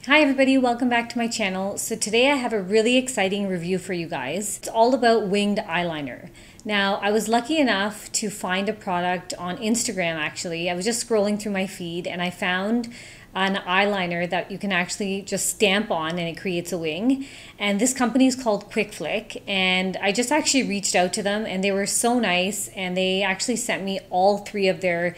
Hi everybody, welcome back to my channel. So today I have a really exciting review for you guys. It's all about winged eyeliner. Now, I was lucky enough to find a product on Instagram actually. I was just scrolling through my feed and I found an eyeliner that you can actually just stamp on and it creates a wing. And this company is called Quick Flick, and I just actually reached out to them and they were so nice, and they actually sent me all three of their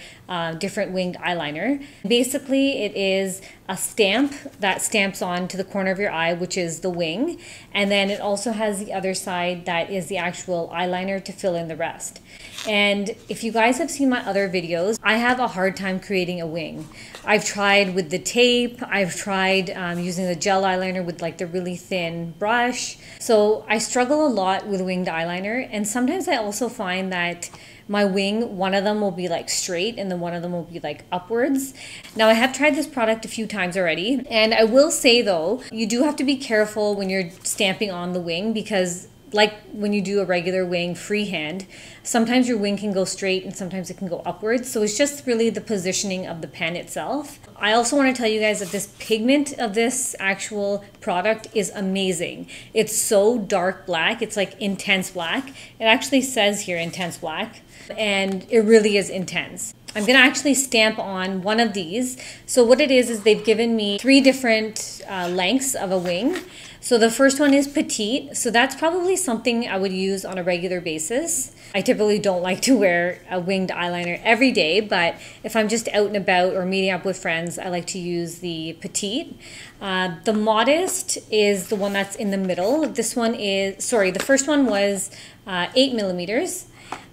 different winged eyeliner. Basically, it is a stamp that stamps on to the corner of your eye, which is the wing, and then it also has the other side that is the actual eyeliner to fill in the rest. And if you guys have seen my other videos, I have a hard time creating a wing. I've tried with the tape, I've tried using the gel eyeliner with like the really thin brush. So I struggle a lot with winged eyeliner, and sometimes I also find that my wing, one of them will be like straight and then one of them will be like upwards. Now I have tried this product a few times already, and I will say though, you do have to be careful when you're stamping on the wing, because like when you do a regular wing freehand, sometimes your wing can go straight and sometimes it can go upwards. So it's just really the positioning of the pen itself. I also want to tell you guys that this pigment of this actual product is amazing. It's so dark black. It's like intense black. It actually says here intense black, and it really is intense. I'm going to actually stamp on one of these. So what it is they've given me three different lengths of a wing. So the first one is petite. So that's probably something I would use on a regular basis. I typically don't like to wear a winged eyeliner every day, but if I'm just out and about or meeting up with friends, I like to use the petite. The modest is the one that's in the middle. This one is, sorry, the first one was 8 millimeters.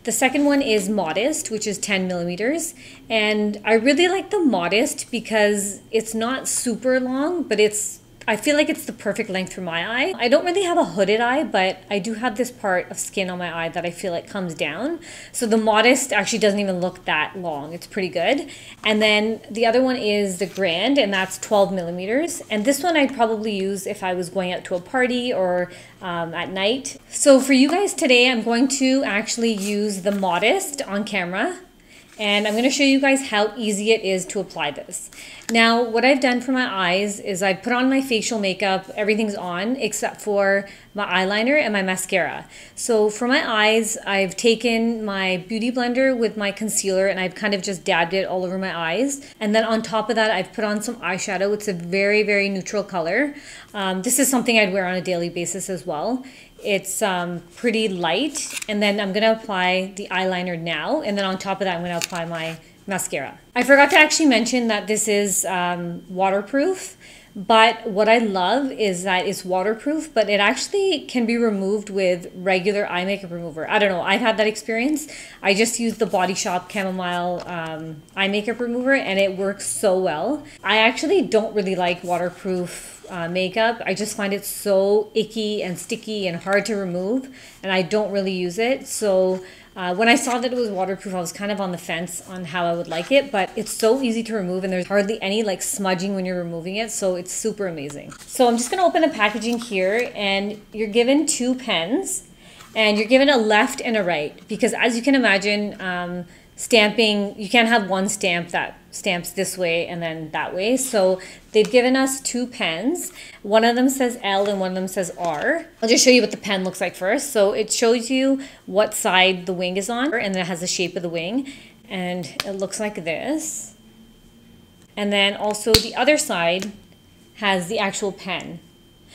The second one is modest, which is 10 millimeters. And I really like the modest because it's not super long, but I feel like it's the perfect length for my eye. I don't really have a hooded eye, but I do have this part of skin on my eye that I feel like comes down. So the modest actually doesn't even look that long. It's pretty good. And then the other one is the grand, and that's 12 millimeters. And this one I'd probably use if I was going out to a party or at night. So for you guys today, I'm going to actually use the modest on camera. And I'm going to show you guys how easy it is to apply this. Now, what I've done for my eyes is I put on my facial makeup. Everything's on except for my eyeliner and my mascara. So for my eyes, I've taken my beauty blender with my concealer and I've kind of just dabbed it all over my eyes. And then on top of that, I've put on some eyeshadow. It's a very, very neutral color. This is something I'd wear on a daily basis as well. It's pretty light, and then I'm going to apply the eyeliner now, and then on top of that I'm going to apply my mascara. I forgot to actually mention that this is waterproof, but what I love is that it's waterproof, but it actually can be removed with regular eye makeup remover. I don't know, I've had that experience. I just used the Body Shop Chamomile eye makeup remover and it works so well. I actually don't really like waterproof makeup. I just find it so icky and sticky and hard to remove, and I don't really use it. So when I saw that it was waterproof, I was kind of on the fence on how I would like it, but it's so easy to remove and there's hardly any like smudging when you're removing it, so it's super amazing. So I'm just going to open the packaging here, and you're given two pens and you're given a left and a right, because as you can imagine, stamping, you can't have one stamp that stamps this way and then that way. So they've given us two pens. One of them says L and one of them says R. I'll just show you what the pen looks like first. So it shows you what side the wing is on, and then it has the shape of the wing, and it looks like this. And then also the other side has the actual pen.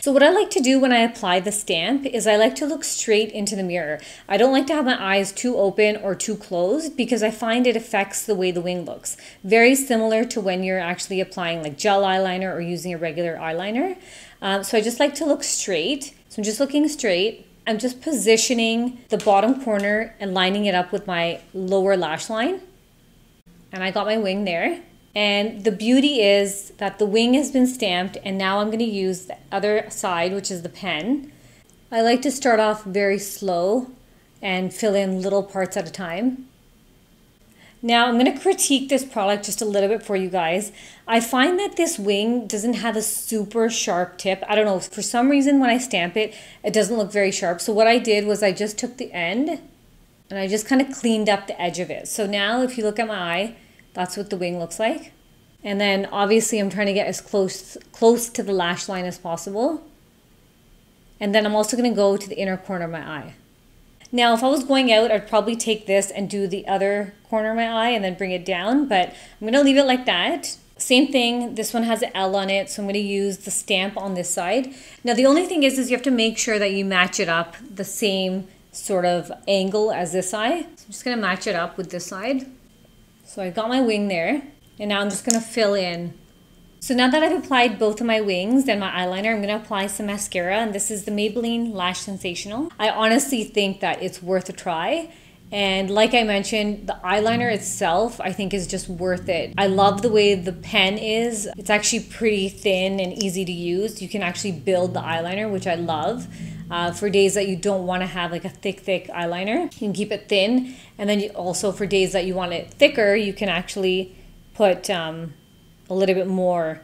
So what I like to do when I apply the stamp is I like to look straight into the mirror. I don't like to have my eyes too open or too closed, because I find it affects the way the wing looks. Very similar to when you're actually applying like gel eyeliner or using a regular eyeliner. So I just like to look straight. So I'm just looking straight. I'm just positioning the bottom corner and lining it up with my lower lash line. And I got my wing there. And the beauty is that the wing has been stamped, and now I'm going to use the other side, which is the pen. I like to start off very slow and fill in little parts at a time. Now I'm going to critique this product just a little bit for you guys. I find that this wing doesn't have a super sharp tip. I don't know, for some reason when I stamp it, it doesn't look very sharp. So what I did was I just took the end and I just kind of cleaned up the edge of it. So now if you look at my eye, that's what the wing looks like. And then obviously I'm trying to get as close to the lash line as possible. And then I'm also going to go to the inner corner of my eye. Now, if I was going out, I'd probably take this and do the other corner of my eye and then bring it down, but I'm going to leave it like that. Same thing, this one has an L on it, so I'm going to use the stamp on this side. Now, the only thing is you have to make sure that you match it up the same sort of angle as this eye. So I'm just going to match it up with this side. So I got my wing there, and now I'm just going to fill in. So now that I've applied both of my wings and my eyeliner, I'm going to apply some mascara, and this is the Maybelline Lash Sensational. I honestly think that it's worth a try. And like I mentioned, the eyeliner itself, I think is just worth it. I love the way the pen is. It's actually pretty thin and easy to use. You can actually build the eyeliner, which I love. For days that you don't want to have like a thick eyeliner, you can keep it thin. And then also for days that you want it thicker, you can actually put a little bit more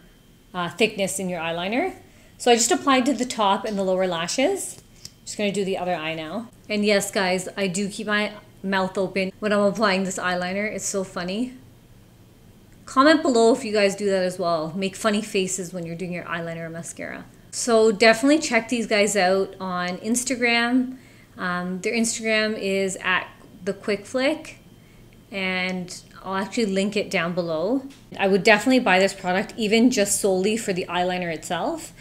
thickness in your eyeliner. So I just applied to the top and the lower lashes. Just going to do the other eye now. And yes, guys, I do keep my mouth open when I'm applying this eyeliner. It's so funny. Comment below if you guys do that as well. Make funny faces when you're doing your eyeliner or mascara. So definitely check these guys out on Instagram. Their Instagram is at @thequickflick, and I'll actually link it down below. I would definitely buy this product even just solely for the eyeliner itself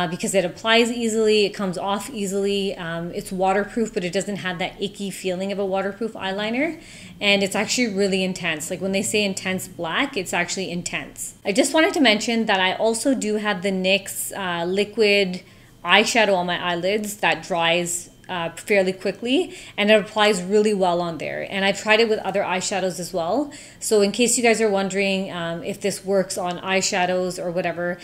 because it applies easily, it comes off easily, it's waterproof, but it doesn't have that icky feeling of a waterproof eyeliner, and it's actually really intense. Like when they say intense black, it's actually intense. I just wanted to mention that I also do have the NYX liquid eyeshadow on my eyelids that dries fairly quickly, and it applies really well on there. And I've tried it with other eyeshadows as well. So in case you guys are wondering if this works on eyeshadows or whatever,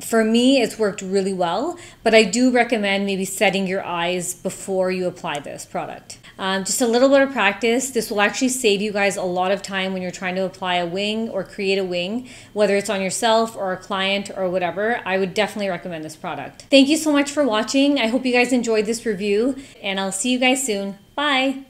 for me it's worked really well, but I do recommend maybe setting your eyes before you apply this product. Just a little bit of practice. This will actually save you guys a lot of time when you're trying to apply a wing or create a wing, whether it's on yourself or a client or whatever. I would definitely recommend this product. Thank you so much for watching. I hope you guys enjoyed this review, and I'll see you guys soon. Bye.